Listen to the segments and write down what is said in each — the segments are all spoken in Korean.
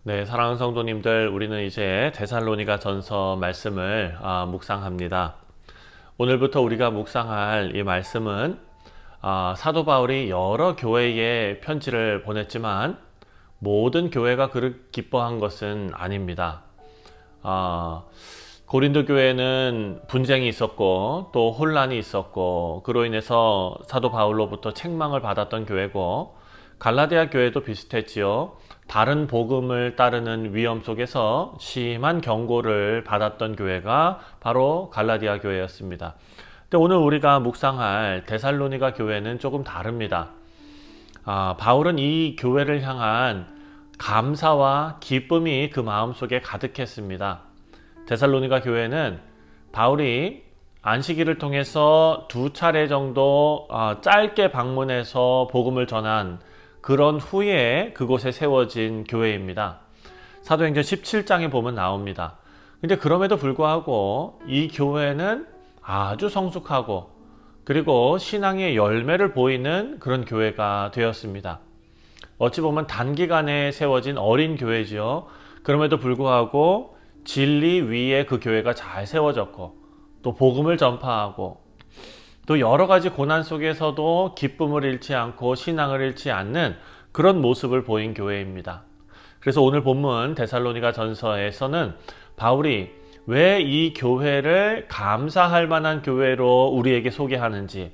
네, 사랑하는 성도님들, 우리는 이제 데살로니가 전서 말씀을 묵상합니다. 오늘부터 우리가 묵상할 이 말씀은 사도 바울이 여러 교회에 편지를 보냈지만 모든 교회가 그를 기뻐한 것은 아닙니다. 고린도 교회는 분쟁이 있었고 또 혼란이 있었고 그로 인해서 사도 바울로부터 책망을 받았던 교회고, 갈라디아 교회도 비슷했지요. 다른 복음을 따르는 위험 속에서 심한 경고를 받았던 교회가 바로 갈라디아 교회였습니다. 근데 오늘 우리가 묵상할 데살로니가 교회는 조금 다릅니다. 바울은 이 교회를 향한 감사와 기쁨이 그 마음속에 가득했습니다. 데살로니가 교회는 바울이 안식일을 통해서 2차례 정도 짧게 방문해서 복음을 전한 그런 후에 그곳에 세워진 교회입니다. 사도행전 17장에 보면 나옵니다. 근데 그럼에도 불구하고 이 교회는 아주 성숙하고 그리고 신앙의 열매를 보이는 그런 교회가 되었습니다. 어찌 보면 단기간에 세워진 어린 교회지요. 그럼에도 불구하고 진리 위에 그 교회가 잘 세워졌고 또 복음을 전파하고 또 여러 가지 고난 속에서도 기쁨을 잃지 않고 신앙을 잃지 않는 그런 모습을 보인 교회입니다. 그래서 오늘 본문 데살로니가 전서에서는 바울이 왜 이 교회를 감사할 만한 교회로 우리에게 소개하는지,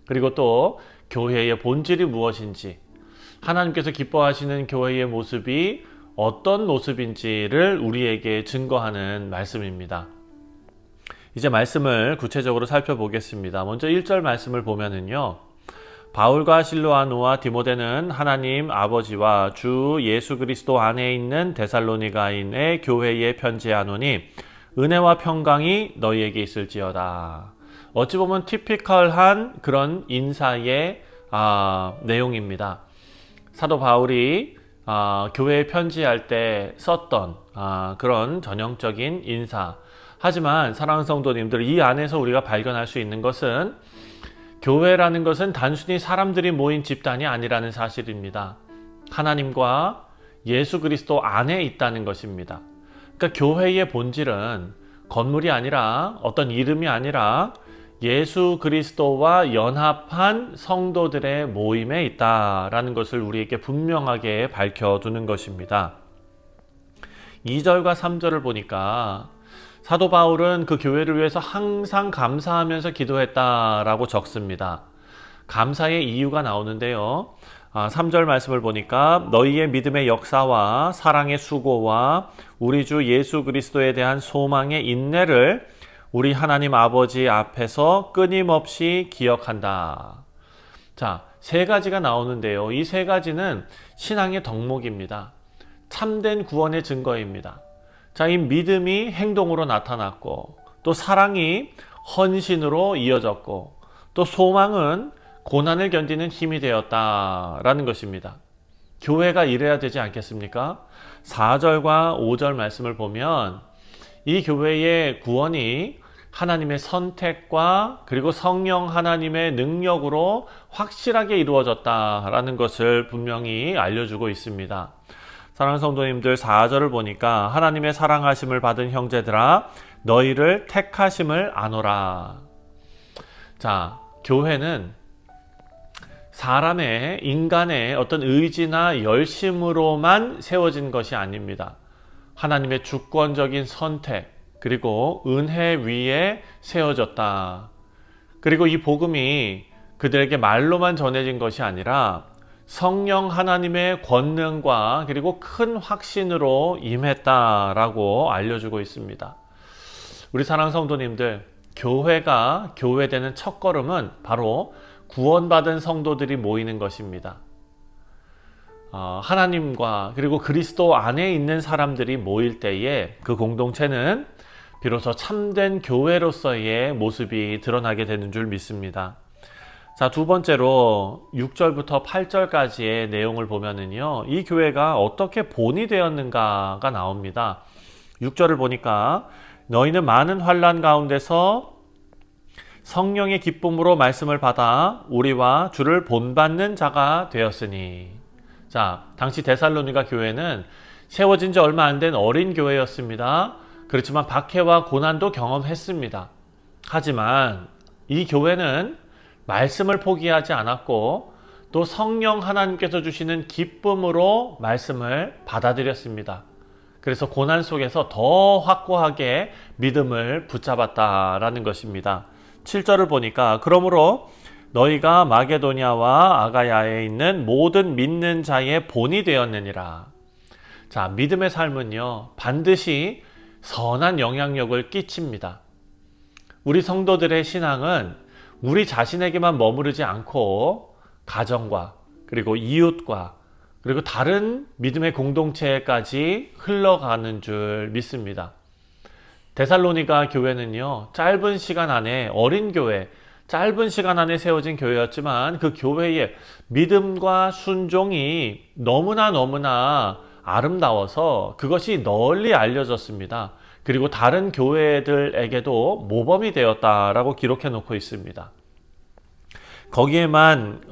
그리고 또 교회의 본질이 무엇인지, 하나님께서 기뻐하시는 교회의 모습이 어떤 모습인지를 우리에게 증거하는 말씀입니다. 이제 말씀을 구체적으로 살펴보겠습니다. 먼저 1절 말씀을 보면은요, 바울과 실로아노와 디모데는 하나님 아버지와 주 예수 그리스도 안에 있는 데살로니가인의 교회에 편지하노니 은혜와 평강이 너희에게 있을지어다. 어찌 보면 티피컬한 그런 인사의 내용입니다. 사도 바울이 교회에 편지할 때 썼던 그런 전형적인 인사. 하지만 사랑하는 성도님들, 이 안에서 우리가 발견할 수 있는 것은 교회라는 것은 단순히 사람들이 모인 집단이 아니라는 사실입니다. 하나님과 예수 그리스도 안에 있다는 것입니다. 그러니까 교회의 본질은 건물이 아니라, 어떤 이름이 아니라 예수 그리스도와 연합한 성도들의 모임에 있다라는 것을 우리에게 분명하게 밝혀두는 것입니다. 2절과 3절을 보니까 사도 바울은 그 교회를 위해서 항상 감사하면서 기도했다라고 적습니다. 감사의 이유가 나오는데요. 3절 말씀을 보니까 너희의 믿음의 역사와 사랑의 수고와 우리 주 예수 그리스도에 대한 소망의 인내를 우리 하나님 아버지 앞에서 끊임없이 기억한다. 자, 세 가지가 나오는데요. 이 세 가지는 신앙의 덕목입니다. 참된 구원의 증거입니다. 자, 이 믿음이 행동으로 나타났고, 또 사랑이 헌신으로 이어졌고, 또 소망은 고난을 견디는 힘이 되었다라는 것입니다. 교회가 이래야 되지 않겠습니까? 4절과 5절 말씀을 보면 이 교회의 구원이 하나님의 선택과 그리고 성령 하나님의 능력으로 확실하게 이루어졌다라는 것을 분명히 알려주고 있습니다. 사랑하는 성도님들, 4절을 보니까 하나님의 사랑하심을 받은 형제들아 너희를 택하심을 아노라. 자, 교회는 사람의, 인간의 어떤 의지나 열심으로만 세워진 것이 아닙니다. 하나님의 주권적인 선택, 그리고 은혜 위에 세워졌다. 그리고 이 복음이 그들에게 말로만 전해진 것이 아니라 성령 하나님의 권능과 그리고 큰 확신으로 임했다라고 알려주고 있습니다. 우리 사랑하는 성도님들, 교회가 교회되는 첫걸음은 바로 구원받은 성도들이 모이는 것입니다. 하나님과 그리고 그리스도 안에 있는 사람들이 모일 때에 그 공동체는 비로소 참된 교회로서의 모습이 드러나게 되는 줄 믿습니다. 자, 두 번째로 6절부터 8절까지의 내용을 보면은요, 이 교회가 어떻게 본이 되었는가가 나옵니다. 6절을 보니까 너희는 많은 환난 가운데서 성령의 기쁨으로 말씀을 받아 우리와 주를 본받는 자가 되었으니. 자, 당시 데살로니가 교회는 세워진 지 얼마 안 된 어린 교회였습니다. 그렇지만 박해와 고난도 경험했습니다. 하지만 이 교회는 말씀을 포기하지 않았고 또 성령 하나님께서 주시는 기쁨으로 말씀을 받아들였습니다. 그래서 고난 속에서 더 확고하게 믿음을 붙잡았다라는 것입니다. 7절을 보니까 그러므로 너희가 마게도냐와 아가야에 있는 모든 믿는 자의 본이 되었느니라. 자, 믿음의 삶은요, 반드시 선한 영향력을 끼칩니다. 우리 성도들의 신앙은 우리 자신에게만 머무르지 않고 가정과 그리고 이웃과 그리고 다른 믿음의 공동체까지 흘러가는 줄 믿습니다. 데살로니가 교회는요, 짧은 시간 안에 어린 교회, 짧은 시간 안에 세워진 교회였지만 그 교회의 믿음과 순종이 너무나 아름다워서 그것이 널리 알려졌습니다. 그리고 다른 교회들에게도 모범이 되었다라고 기록해 놓고 있습니다. 거기에만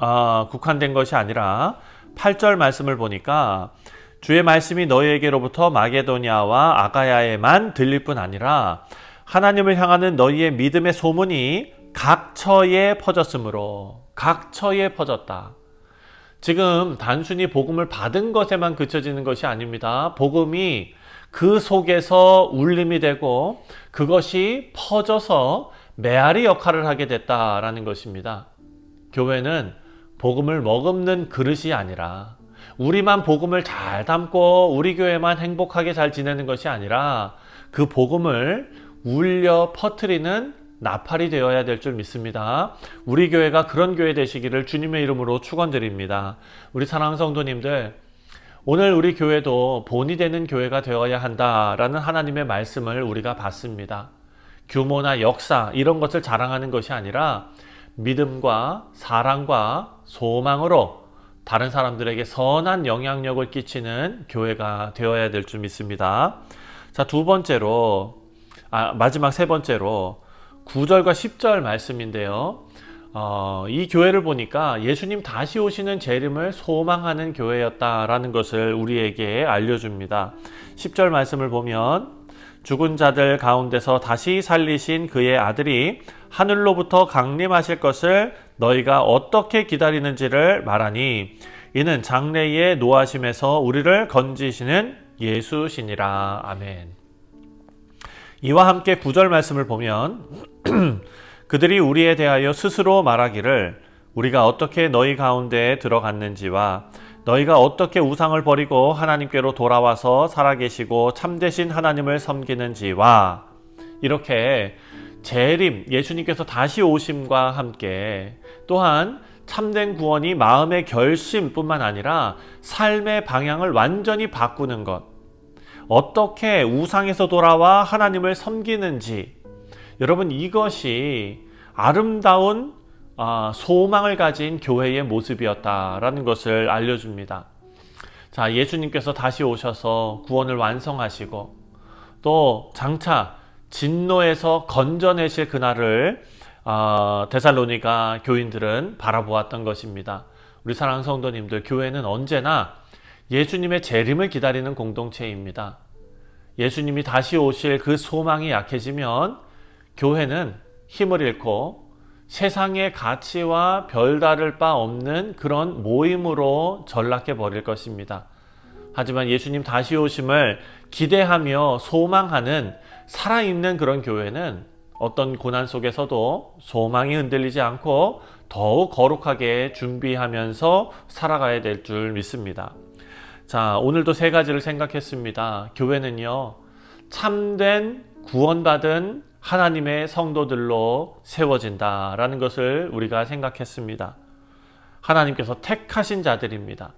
국한된 것이 아니라 8절 말씀을 보니까 주의 말씀이 너희에게로부터 마게도냐와 아가야에만 들릴 뿐 아니라 하나님을 향하는 너희의 믿음의 소문이 각처에 퍼졌으므로, 각처에 퍼졌다. 지금 단순히 복음을 받은 것에만 그쳐지는 것이 아닙니다. 복음이 그 속에서 울림이 되고 그것이 퍼져서 메아리 역할을 하게 됐다라는 것입니다. 교회는 복음을 머금는 그릇이 아니라 우리만 복음을 잘 담고 우리 교회만 행복하게 잘 지내는 것이 아니라 그 복음을 울려 퍼뜨리는 나팔이 되어야 될 줄 믿습니다. 우리 교회가 그런 교회 되시기를 주님의 이름으로 축원드립니다. 우리 사랑하는 성도님들, 오늘 우리 교회도 본이 되는 교회가 되어야 한다라는 하나님의 말씀을 우리가 봤습니다. 규모나 역사 이런 것을 자랑하는 것이 아니라 믿음과 사랑과 소망으로 다른 사람들에게 선한 영향력을 끼치는 교회가 되어야 될 줄 믿습니다. 자, 마지막 세 번째로 9절과 10절 말씀인데요. 이 교회를 보니까 예수님 다시 오시는 재림을 소망하는 교회였다라는 것을 우리에게 알려줍니다. 10절 말씀을 보면 죽은 자들 가운데서 다시 살리신 그의 아들이 하늘로부터 강림하실 것을 너희가 어떻게 기다리는지를 말하니 이는 장래의 노하심에서 우리를 건지시는 예수시니라. 아멘. 이와 함께 9절 말씀을 보면 그들이 우리에 대하여 스스로 말하기를 우리가 어떻게 너희 가운데에 들어갔는지와 너희가 어떻게 우상을 버리고 하나님께로 돌아와서 살아계시고 참되신 하나님을 섬기는지와, 이렇게 재림, 예수님께서 다시 오심과 함께 또한 참된 구원이 마음의 결심뿐만 아니라 삶의 방향을 완전히 바꾸는 것, 어떻게 우상에서 돌아와 하나님을 섬기는지, 여러분 이것이 아름다운 소망을 가진 교회의 모습이었다라는 것을 알려줍니다. 자, 예수님께서 다시 오셔서 구원을 완성하시고 또 장차 진노에서 건져내실 그날을 데살로니가 교인들은 바라보았던 것입니다. 우리 사랑하는 성도님들, 교회는 언제나 예수님의 재림을 기다리는 공동체입니다. 예수님이 다시 오실 그 소망이 약해지면 교회는 힘을 잃고 세상의 가치와 별다를 바 없는 그런 모임으로 전락해 버릴 것입니다. 하지만 예수님 다시 오심을 기대하며 소망하는 살아있는 그런 교회는 어떤 고난 속에서도 소망이 흔들리지 않고 더욱 거룩하게 준비하면서 살아가야 될 줄 믿습니다. 자, 오늘도 세 가지를 생각했습니다. 교회는요, 참된 구원받은 하나님의 성도들로 세워진다라는 것을 우리가 생각했습니다. 하나님께서 택하신 자들입니다.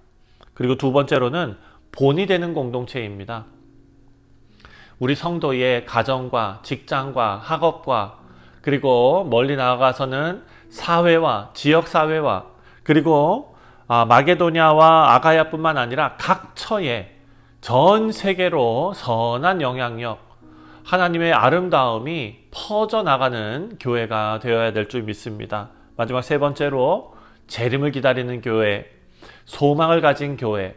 그리고 두 번째로는 본이 되는 공동체입니다. 우리 성도의 가정과 직장과 학업과 그리고 멀리 나아가서는 사회와 지역사회와 그리고 마게도냐와 아가야뿐만 아니라 각 처에 전 세계로 선한 영향력, 하나님의 아름다움이 퍼져나가는 교회가 되어야 될 줄 믿습니다. 마지막 세 번째로 재림을 기다리는 교회, 소망을 가진 교회,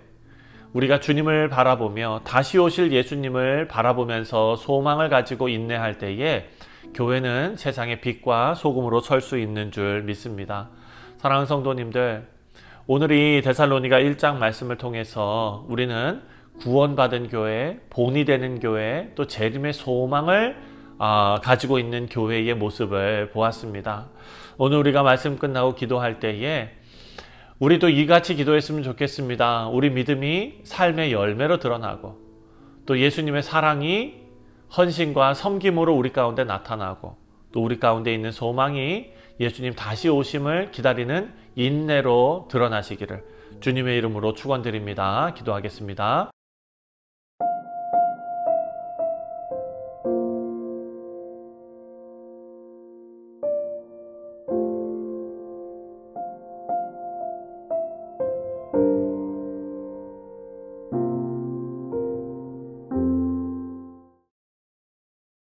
우리가 주님을 바라보며 다시 오실 예수님을 바라보면서 소망을 가지고 인내할 때에 교회는 세상의 빛과 소금으로 설 수 있는 줄 믿습니다. 사랑하는 성도님들, 오늘 이 데살로니가 1장 말씀을 통해서 우리는 구원받은 교회, 본이 되는 교회, 또 재림의 소망을 가지고 있는 교회의 모습을 보았습니다. 오늘 우리가 말씀 끝나고 기도할 때에 우리도 이같이 기도했으면 좋겠습니다. 우리 믿음이 삶의 열매로 드러나고 또 예수님의 사랑이 헌신과 섬김으로 우리 가운데 나타나고 또 우리 가운데 있는 소망이 예수님 다시 오심을 기다리는 인내로 드러나시기를 주님의 이름으로 축원드립니다. 기도하겠습니다.